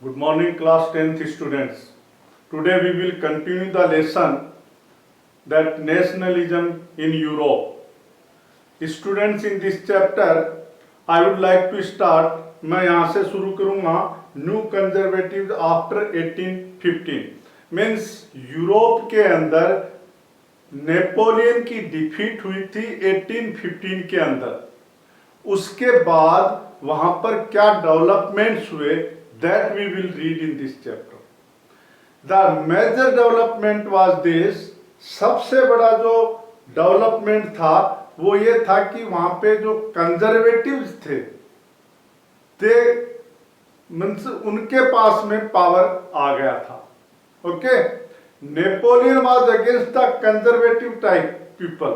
Good morning, class 10th students. Today we will continue the lesson that nationalism in Europe. Students, in this chapter, I would like to start. मैं यहाँ से शुरू करूँगा new conservative after 1815 means Europe के अंदर Napoleon की defeat हुई थी 1815 के अंदर। उसके बाद वहां पर क्या डेवलपमेंट्स हुए that we will read in this chapter. The major development was this. सबसे बड़ा जो डेवलपमेंट था वो ये था कि वहां पे जो कंजर्वेटिव्स थे ते मीन्स उनके पास में पावर आ गया था। Okay, Napoleon was against the conservative type people.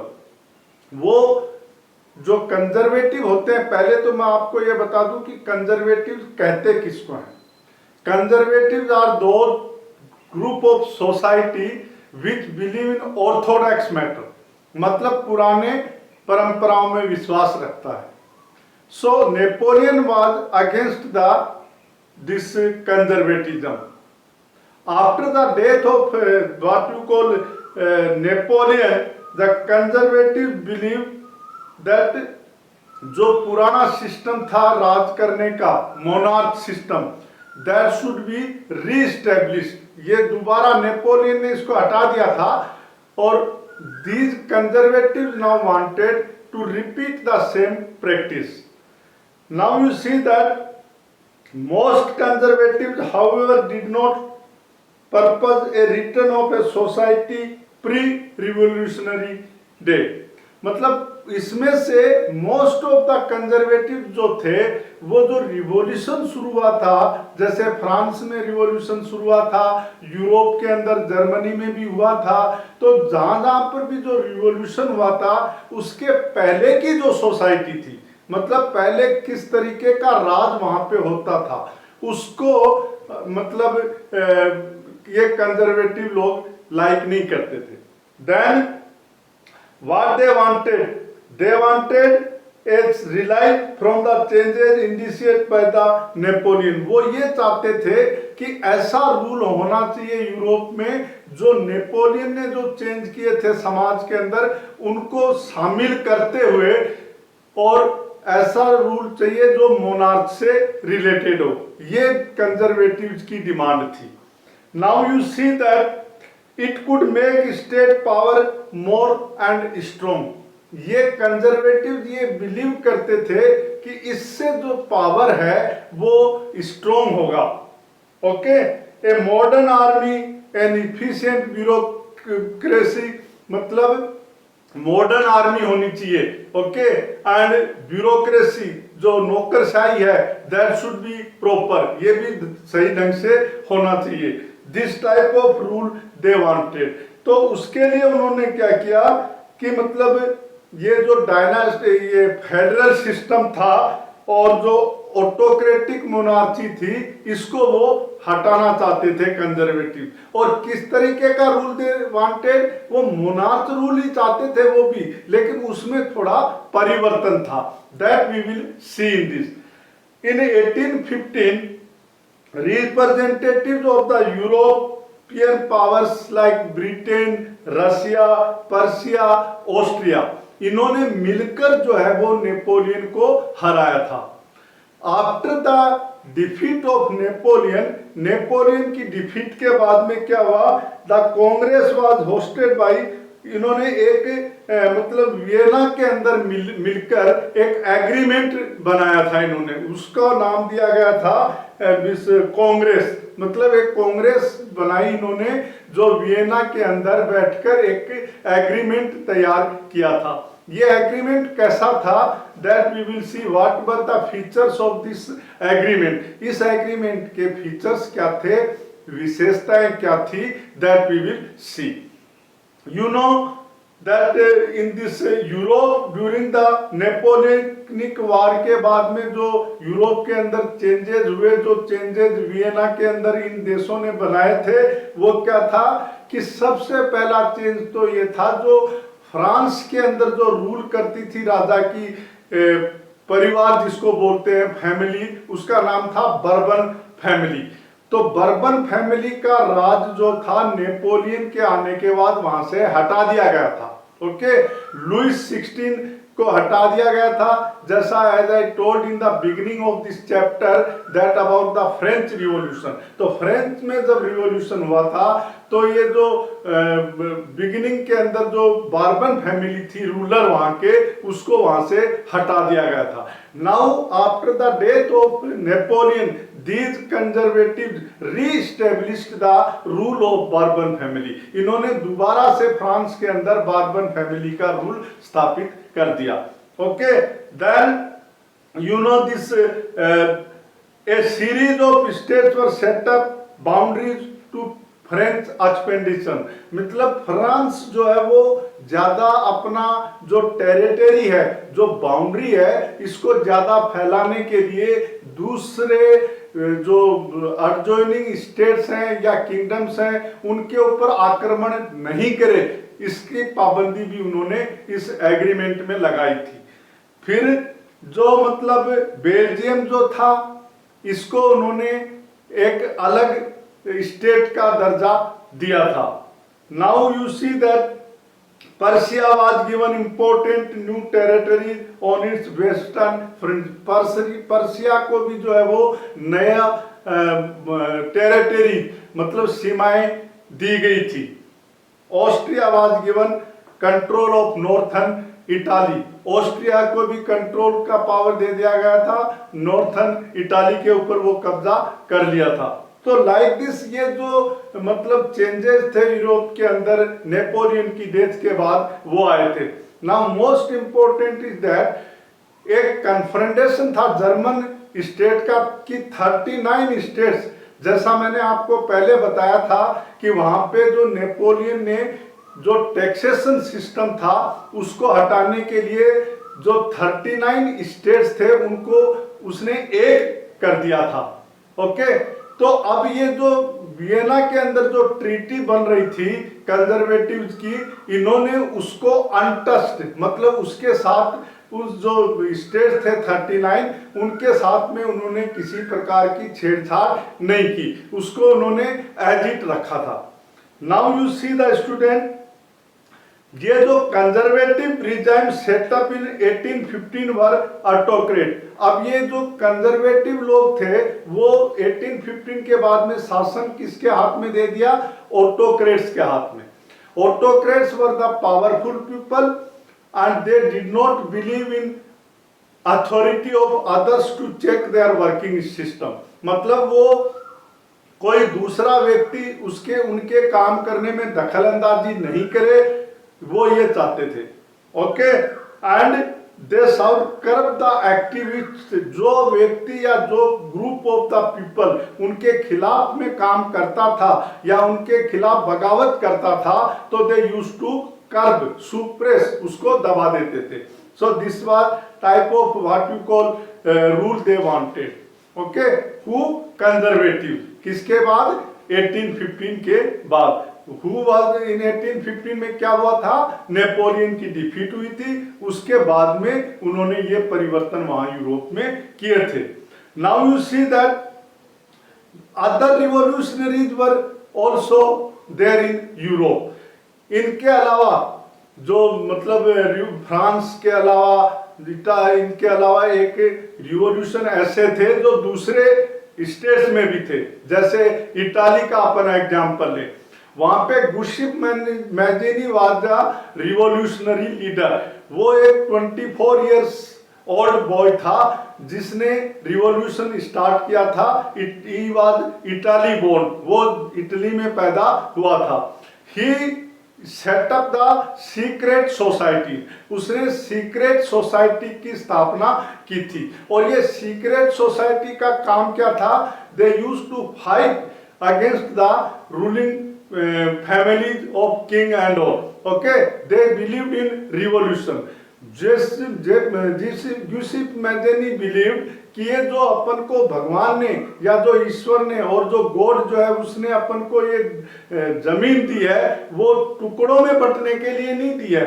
वो जो कंजर्वेटिव होते हैं, पहले तो मैं आपको ये बता दूं कि कंजर्वेटिव कहते किसको हैं। कंजर्वेटिव्स आर दो group of society which believe in orthodox matter, मतलब पुराने परंपराओं में विश्वास रखता है। So Napoleon was against the this conservatism. After the death of what you call Napoleon, the conservative believe that जो पुराना सिस्टम था राज करने का, monarch system, that should be reestablished. ये दोबारा नेपोलियन ने इसको हटा दिया था और these conservative now wanted to repeat the same practice. Now you see that most conservative however did not purpose A return of a society pre revolutionary day. मतलब इसमें से मोस्ट ऑफ द कंजर्वेटिव जो थे, वो जो revolution शुरू हुआ था, जैसे फ्रांस में रिवॉल्यूशन शुरू हुआ था, यूरोप के अंदर जर्मनी में भी हुआ था, तो जहां जहां पर भी जो रिवॉल्यूशन हुआ था उसके पहले की जो सोसाइटी थी, मतलब पहले किस तरीके का राज वहां पे होता था, उसको मतलब ये कंजर्वेटिव लोग लाइक नहीं करते थे। Then what they wanted is relief from the changes initiated by the Napoleon। वो ये चाहते थे कि ऐसा रूल होना चाहिए यूरोप में जो नेपोलियन ने जो चेंज किए थे समाज के अंदर उनको शामिल करते हुए, और ऐसा रूल चाहिए जो मोनार्क से रिलेटेड हो। ये कंजर्वेटिव्स की डिमांड थी। Now you see that it could make state power more and strong. ये कंजर्वेटिव ये बिलीव करते थे कि इससे जो पावर है वो स्ट्रॉन्ग होगा। Okay, a modern army an efficient bureaucracy, मतलब मॉडर्न आर्मी होनी चाहिए। ओके, एंड ब्यूरोक्रेसी जो नौकरशाही है दैट शुड बी प्रॉपर, ये भी सही ढंग से होना चाहिए। This type of rule they wanted. तो उसके लिए उन्होंने क्या किया कि मतलब ये जो डायनास्टी, ये फेडरल सिस्टम था और जो ऑटोक्रेटिक मोनार्ची थी, इसको वो हटाना चाहते थे कंजर्वेटिव। और किस तरीके का रूल दे वांटेड, वो मोनार्च रूल ही चाहते थे वो भी, लेकिन उसमें थोड़ा परिवर्तन था। That we will see in this. In 1815 representatives of the European powers like Britain, Russia, Persia, Austria, इन्होंने मिलकर जो है वो नेपोलियन को हराया था। After the defeat of Napoleon, Napoleon की डिफीट के बाद में क्या हुआ, the congress was hosted by, इन्होंने एक मतलब वियना के अंदर मिलकर एक एग्रीमेंट बनाया था इन्होंने, उसका नाम दिया गया था कांग्रेस। मतलब एक कांग्रेस बनाई इन्होंने जो वियना के अंदर बैठकर एक एग्रीमेंट तैयार किया था। ये एग्रीमेंट कैसा था, that we will see what were the features of this agreement. इस एग्रीमेंट के फीचर्स क्या थे, विशेषताएं क्या थी, that we will see. You know that in this Europe during the Napoleonic War के बाद में जो यूरोप के अंदर चेंजेस हुए, जो चेंजेस वियना के अंदर इन देशों ने बनाए थे, वो क्या था कि सबसे पहला चेंज तो ये था जो फ्रांस के अंदर जो रूल करती थी राजा की परिवार जिसको बोलते हैं फैमिली, उसका नाम था बर्बन फैमिली। तो बर्बन फैमिली का राज जो था नेपोलियन के आने के बाद वहां से हटा दिया गया था। ओके, लुइस 16 को हटा दिया गया था, जैसा as I told in the beginning of this chapter that about the French revolution. तो फ्रेंच में जब रिवॉल्यूशन हुआ था तो ये जो बिगिनिंग के अंदर जो बार्बन फैमिली थी रूलर वहां के, उसको वहां से हटा दिया गया था। Now after the death of Napoleon these conservatives re-established the rule of Bourbon family। इन्होंने दोबारा से फ्रांस के अंदर बार्बन फैमिली का रूल स्थापित कर दिया। Okay, then you know this a series of states were set up boundaries to French expedition. मतलब फ्रांस जो है वो ज्यादा अपना जो टेरिटरी है, जो बाउंड्री है, इसको ज्यादा फैलाने के लिए दूसरे जो एडजॉइनिंग स्टेट्स हैं या किंगडम्स हैं उनके ऊपर आक्रमण नहीं करे, इसकी पाबंदी भी उन्होंने इस एग्रीमेंट में लगाई थी। फिर जो मतलब बेल्जियम जो था, इसको उन्होंने एक अलग स्टेट का दर्जा दिया था। Now you see that Persia was given important new territory on it's western front. Persia को भी जो है वो नया टेरिटरी मतलब सीमाएं दी गई थी। Austria was given control of northern Italy. Austria को भी कंट्रोल का पावर दे दिया गया था, नॉर्थर्न इटाली के ऊपर वो कब्जा कर लिया था। तो लाइक दिस ये जो मतलब चेंजेस थे यूरोप के अंदर नेपोलियन की डेथ के बाद वो आए थे। Now most important is that एक कन्फ्रंटेशन था जर्मन स्टेट का कि 39 स्टेट्स, जैसा मैंने आपको पहले बताया था कि वहां पे जो नेपोलियन ने जो टैक्सेशन सिस्टम था उसको हटाने के लिए जो 39 स्टेट्स थे उनको उसने एक कर दिया था। ओके, तो अब ये जो वियना के अंदर जो ट्रीटी बन रही थी कंजर्वेटिव्स की, इन्होंने उसको अनटच्ड मतलब उसके साथ उस जो स्टेट्स थे 39 उनके साथ में उन्होंने किसी प्रकार की छेड़छाड़ नहीं की, उसको उन्होंने एज इट रखा था। Now you see the student, ये जो कंजर्वेटिव रिजाइम सेटअप इन 1815 वर ऑटोक्रेट। अब ये जो कंजर्वेटिव लोग थे वो 1815 के बाद में शासन किसके हाथ में दे दिया? ऑटोक्रेट्स के हाथ में। Autocrats were the powerful people and they did not believe in authority of others to check their working system. मतलब वो कोई दूसरा व्यक्ति उसके उनके काम करने में दखल अंदाजी नहीं करे, वो ये चाहते थे। Okay, and they serve corrupt the activist. जो व्यक्ति या जो ग्रुप ऑफ द पीपल उनके खिलाफ में काम करता था या उनके खिलाफ बगावत करता था तो दे यूज टू कर्ब सुप्रेस, उसको दबा देते थे। So this was type of what you call rule they wanted. Okay, who conservative किसके बाद? 1815 के बाद। Who was in 1815 में क्या हुआ था? नेपोलियन की डिफीट हुई थी, उसके बाद में उन्होंने ये परिवर्तन वहां यूरोप में किए थे। Now you see that other revolutionaries were also there in Europe. इनके अलावा जो मतलब फ्रांस के अलावा इनके अलावा एक रिवॉल्यूशन ऐसे थे जो दूसरे स्टेट्स में भी थे। जैसे इटाली का अपन एग्जाम्पल ले, वहां पे Giuseppe Mazzini was the revolutionary leader. वो एक 24 इयर्स ओल्ड बॉय था जिसने रिवॉल्यूशन स्टार्ट किया था। ही वाज इटाली बोर्न, वो इटली में पैदा हुआ था। He set up the secret society, उसने सीक्रेट सोसाइटी की स्थापना की थी। और ये सीक्रेट सोसाइटी का काम क्या था? They used to fight against the ruling families of king and all. Okay, they believed in revolution. Giuseppe Mazzini believed कि ये जो अपन को भगवान ने या जो ईश्वर ने और जो गॉड जो है उसने अपन को ये जमीन दी है वो टुकड़ों में बंटने के लिए नहीं दी है।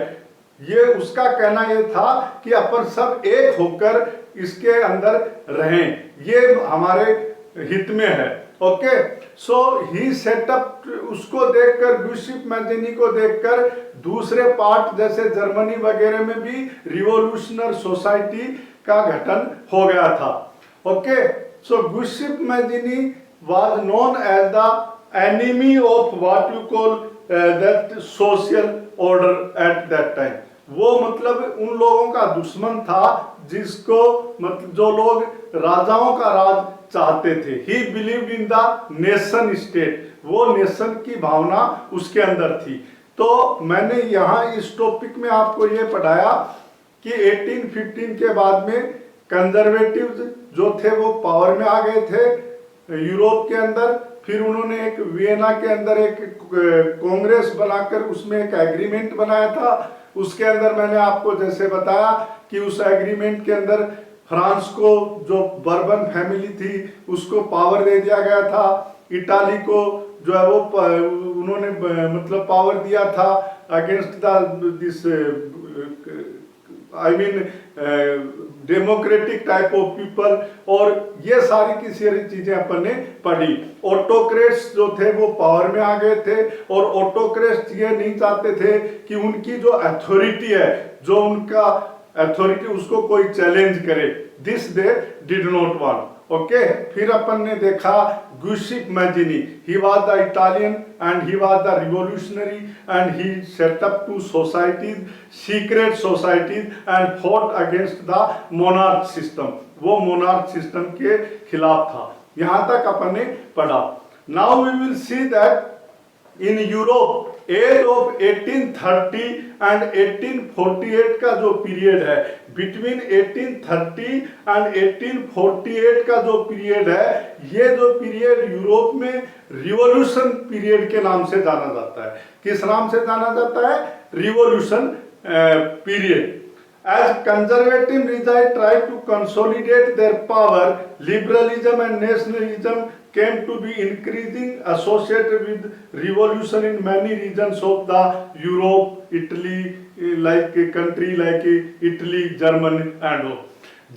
ये उसका कहना ये था कि अपन सब एक होकर इसके अंदर रहें, ये हमारे हित में है। ओके, सो ही सेटअप, उसको देखकर, गुस्टिप मैजिनी को देखकर दूसरे पार्ट जैसे जर्मनी वगैरह में भी रिवॉल्यूशनरी सोसाइटी का गठन हो गया था। Okay, so Giuseppe Mazzini was known as the enemy of what you call that social order at that time। वो मतलब उन लोगों का दुश्मन था जिसको मतलब जो लोग राजाओं का राज चाहते थे। ही believed in the nation state, वो नेशन की भावना उसके अंदर थी। तो मैंने यहाँ इस टॉपिक में आपको ये पढ़ाया कि 1815 के बाद में कंजर्वेटिव जो थे वो पावर में आ गए थे यूरोप के अंदर। फिर उन्होंने एक वियना के अंदर एक कांग्रेस बनाकर उसमें एक एग्रीमेंट बनाया था। उसके अंदर मैंने आपको जैसे बताया कि उस एग्रीमेंट के अंदर फ्रांस को, जो बर्बन फैमिली थी, उसको पावर दे दिया गया था। इटाली को जो है वो उन्होंने मतलब पावर दिया था against this I mean democratic type of people. और ये सारी की सारी चीजें अपन ने पढ़ी। ऑटोक्रेट्स जो थे वो पावर में आ गए थे और ऑटोक्रेट्स ये नहीं चाहते थे कि उनकी जो अथॉरिटी है, जो उनका अथॉरिटी, उसको कोई चैलेंज करे। This they did not want. Okay, फिर अपन ने देखा Giuseppe Mazzini, he was the Italian and he was the revolutionary and he set up two societies, secret societies and fought against the monarch system. वो monarch system के खिलाफ था। यहां तक अपन ने पढ़ा। Now we will see that in Europe as of 1830 and 1848 का जो पीरियड है, बिटवीन 1830 एंड 1848 का जो पीरियड है, ये जो पीरियड यूरोप में रिवॉल्यूशन पीरियड के नाम से जाना जाता है। किस नाम से जाना जाता है? Revolution period. As conservative regime tried to consolidate their power, liberalism and nationalism came to be increasing associated with revolution in many regions of the Europe, Italy, like a country like Italy, Germany and all।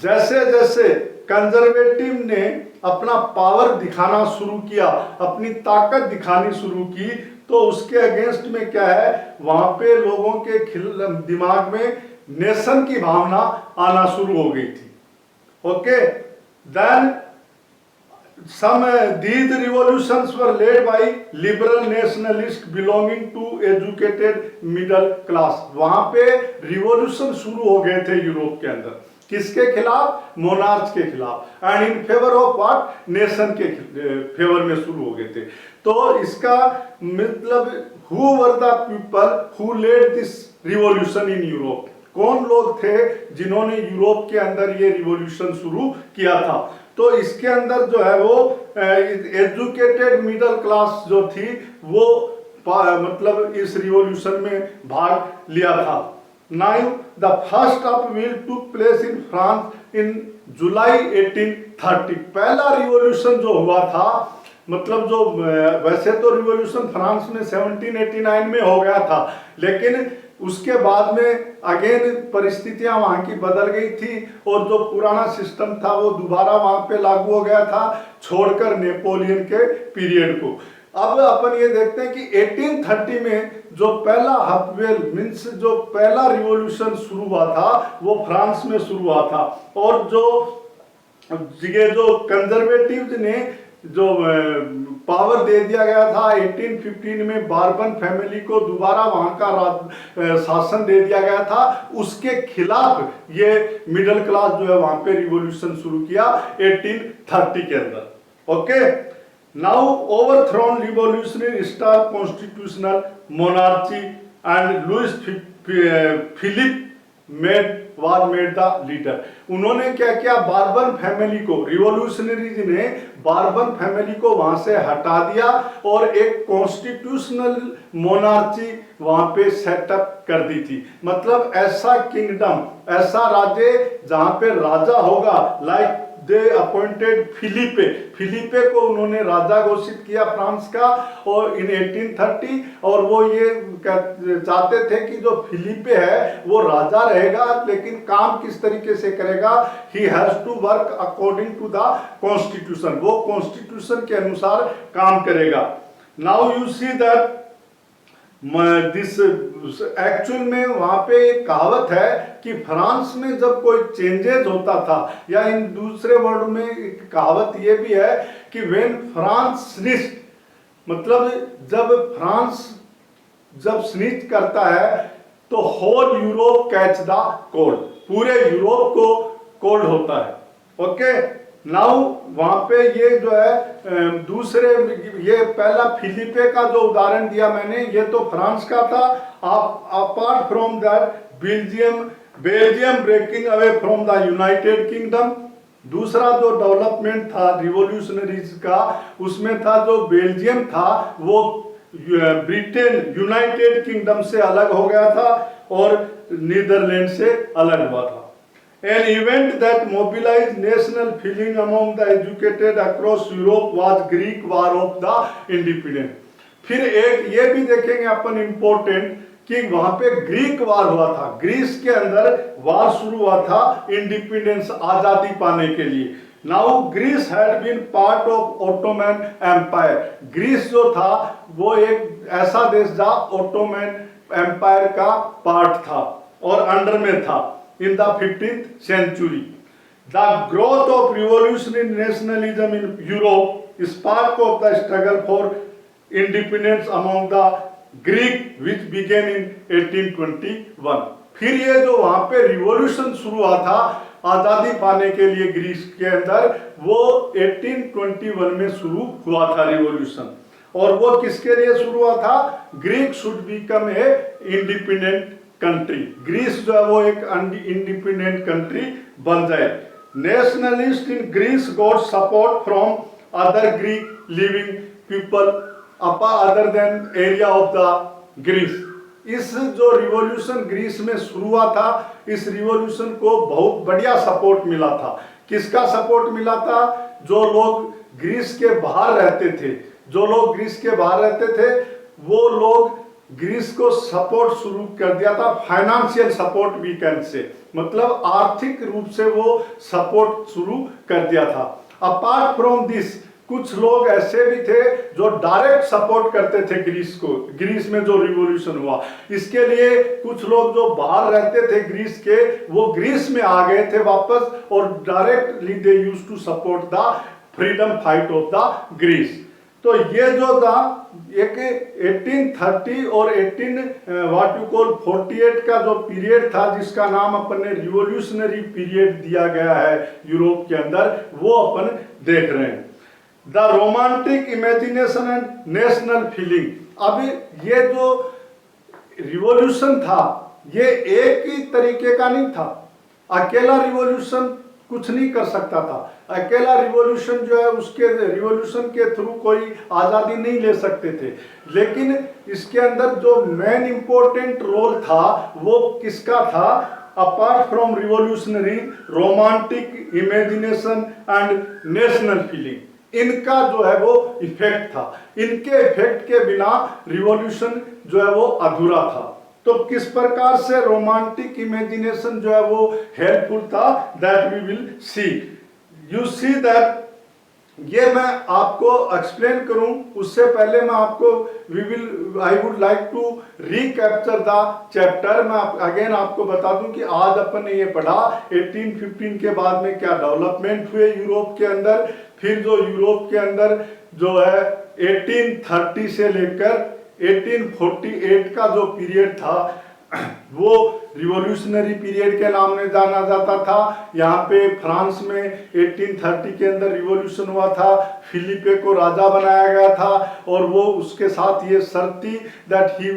जैसे जैसे conservative ने अपना power दिखाना शुरू किया, अपनी ताकत दिखानी शुरू की, तो उसके अगेंस्ट में क्या है, वहां पे लोगों के दिमाग में नेशन की भावना आना शुरू हो गई थी। Okay, then some these revolutions were led by liberal nationalists belonging to educated middle class। वहां पे रिवॉल्यूशन शुरू हो गए थे यूरोप के अंदर। किसके खिलाफ? मोनार्च के खिलाफ। And in favour of what? Nation के फेवर में शुरू हो गए थे। तो इसका मतलब who were the people who led this revolution in Europe? कौन लोग थे जिन्होंने यूरोप के अंदर ये रिवॉल्यूशन शुरू किया था? तो इसके अंदर जो है वो एजुकेटेड मिडिल क्लास जो थी वो मतलब इस रिवॉल्यूशन में भाग लिया था। Now the first up will took place in France in July 1830। पहला रिवॉल्यूशन जो हुआ था, मतलब जो वैसे तो रिवॉल्यूशन फ्रांस में 1789 में हो गया था, लेकिन उसके बाद में अगेन परिस्थितियां वहां की बदल गई थी और जो पुराना सिस्टम था वो दोबारा वहां पे लागू हो गया था, छोड़कर नेपोलियन के पीरियड को। अब अपन ये देखते हैं कि 1830 में जो पहला हफवेल मीन्स जो पहला रिवॉल्यूशन शुरू हुआ था वो फ्रांस में शुरू हुआ था। और ये जो कंजर्वेटिव ने जो पावर दे दिया गया था 1815 में, बार्बन फैमिली को दोबारा वहां का शासन दे दिया गया था, उसके खिलाफ ये मिडिल क्लास जो है वहां पे रिवॉल्यूशन शुरू किया 1830 के अंदर। Okay, now overthrown revolutionary star constitutional monarchy and Louis Philippe was made the leader. उन्होंने क्या किया, बार्बन फैमिली को, रिवॉल्यूशनरीज ने बार्बन फैमिली को वहां से हटा दिया और एक कॉन्स्टिट्यूशनल मोनार्ची वहां पे सेटअप कर दी थी। मतलब ऐसा किंगडम, ऐसा राज्य जहां पे राजा होगा, like they appointed Philippe, Philippe को उन्होंने राजा घोषित किया फ्रांस का और इन 1830, और वो ये चाहते थे कि जो फिलिपे है वो राजा रहेगा, लेकिन काम किस तरीके से करेगा, he has to work according to the constitution, वो कॉन्स्टिट्यूशन के अनुसार काम करेगा। Now you see that this actual में वहां पे एक कहावत है कि फ्रांस में जब कोई चेंजेस होता था, या इन दूसरे वर्ड में एक कहावत ये भी है कि व्हेन फ्रांस स्नीज्ड, मतलब जब फ्रांस जब स्नीज करता है तो whole Europe catch the cold, पूरे यूरोप को कोल्ड होता है। ओके, नाउ वहां पे ये जो है दूसरे, ये पहला फिलिपे का जो उदाहरण दिया मैंने, ये तो फ्रांस का था। Apart from that Belgium breaking away from the United Kingdom, दूसरा जो डेवलपमेंट था रिवॉल्यूशनरीज का, उसमें था जो बेल्जियम था वो ब्रिटेन यूनाइटेड किंगडम से अलग हो गया था और नीदरलैंड से अलग हुआ था। An event that mobilized national feeling among the educated across Europe was Greek War of the Independence। फिर एक ये भी देखेंगे अपन इम्पोर्टेंट कि वहां पे ग्रीक वार हुआ था, ग्रीस के अंदर वार शुरू हुआ था इंडिपेंडेंस, आजादी पाने के लिए। Now Greece had been part of Ottoman empire, Greece जो था वो एक ऐसा देश था ओटोमन एम्पायर का पार्ट था और अंडर में था in the 15th century। The growth of revolutionary nationalism in Europe is part of the struggle for independence among the Greek which began in 1821। फिर ये जो वहां पे रिवॉल्यूशन शुरू हुआ था आजादी पाने के लिए ग्रीस के अंदर, वो 1821 में शुरू हुआ था रिवॉल्यूशन। और वो किसके लिए शुरू हुआ था, Greek should become a independent country, Greece जो है वो एक इंडिपेंडेंट कंट्री बन जाए। Nationalist in Greece got support from other Greek living people other than area of the Greece. इस जो रिवॉल्यूशन ग्रीस में शुरू हुआ था, इस रिवॉल्यूशन को बहुत बढ़िया सपोर्ट मिला था। किसका सपोर्ट मिला था, जो लोग ग्रीस के बाहर रहते थे, जो लोग ग्रीस के बाहर रहते थे वो लोग ग्रीस को सपोर्ट शुरू कर दिया था, financial support we can say, मतलब आर्थिक रूप से वो सपोर्ट शुरू कर दिया था। अपार्ट फ्रॉम दिस कुछ लोग ऐसे भी थे जो डायरेक्ट सपोर्ट करते थे ग्रीस को, ग्रीस में जो रिवॉल्यूशन हुआ इसके लिए कुछ लोग जो बाहर रहते थे ग्रीस के, वो ग्रीस में आ गए थे वापस और directly they used to support the freedom fight of the Greece. तो ये जो था एक 1830 और 48 का जो पीरियड था, जिसका नाम अपन ने रिवॉल्यूशनरी पीरियड दिया गया है यूरोप के अंदर, वो अपन देख रहे हैं। The romantic imagination and national feeling. अब ये जो रिवॉल्यूशन था ये एक ही तरीके का नहीं था, अकेला रिवॉल्यूशन कुछ नहीं कर सकता था, अकेला रिवॉल्यूशन जो है उसके रिवॉल्यूशन के थ्रू कोई आज़ादी नहीं ले सकते थे। लेकिन इसके अंदर जो मेन इंपॉर्टेंट रोल था वो किसका था, apart from revolutionary, romantic imagination and national feeling, इनका जो है वो इफेक्ट था। इनके इफेक्ट के बिना रिवॉल्यूशन जो है वो अधूरा था। तो किस प्रकार से रोमांटिक इमेजिनेशन जो है वो हेल्पफुल था, that we will see. You see that, ये मैं आपको एक्सप्लेन करूं उससे पहले मैं आपको I would like to recapture the chapter. मैं अगेन आपको बता दूं कि आज अपन ने ये पढ़ा 1815 के बाद में क्या डेवलपमेंट हुए यूरोप के अंदर, फिर जो यूरोप के अंदर जो है 1830 से लेकर 1848 का जो पीरियड था वो रिवॉल्यूशनरी पीरियड के नाम में जाना जाता था। यहाँ पे फ्रांस में 1830 के अंदर रिवॉल्यूशन हुआ था, फिलिपे को राजा बनाया गया था और वो उसके साथ ये शर्त थी that he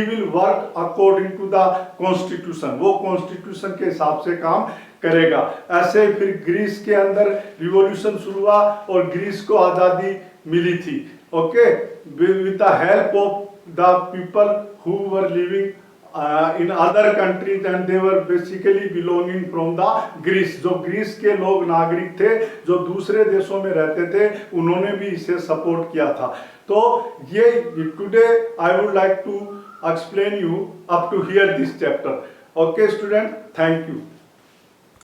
will work according to the constitution, वो कॉन्स्टिट्यूशन के हिसाब से काम करेगा। ऐसे फिर ग्रीस के अंदर रिवॉल्यूशन शुरू हुआ और ग्रीस को आज़ादी मिली थी, okay, with the help of the people who were living in other countries and they were basically belonging from the Greece. जो ग्रीस के लोग नागरिक थे जो दूसरे देशों में रहते थे उन्होंने भी इसे सपोर्ट किया था. तो ये today I would like to explain you up to here this chapter. Okay student, thank you.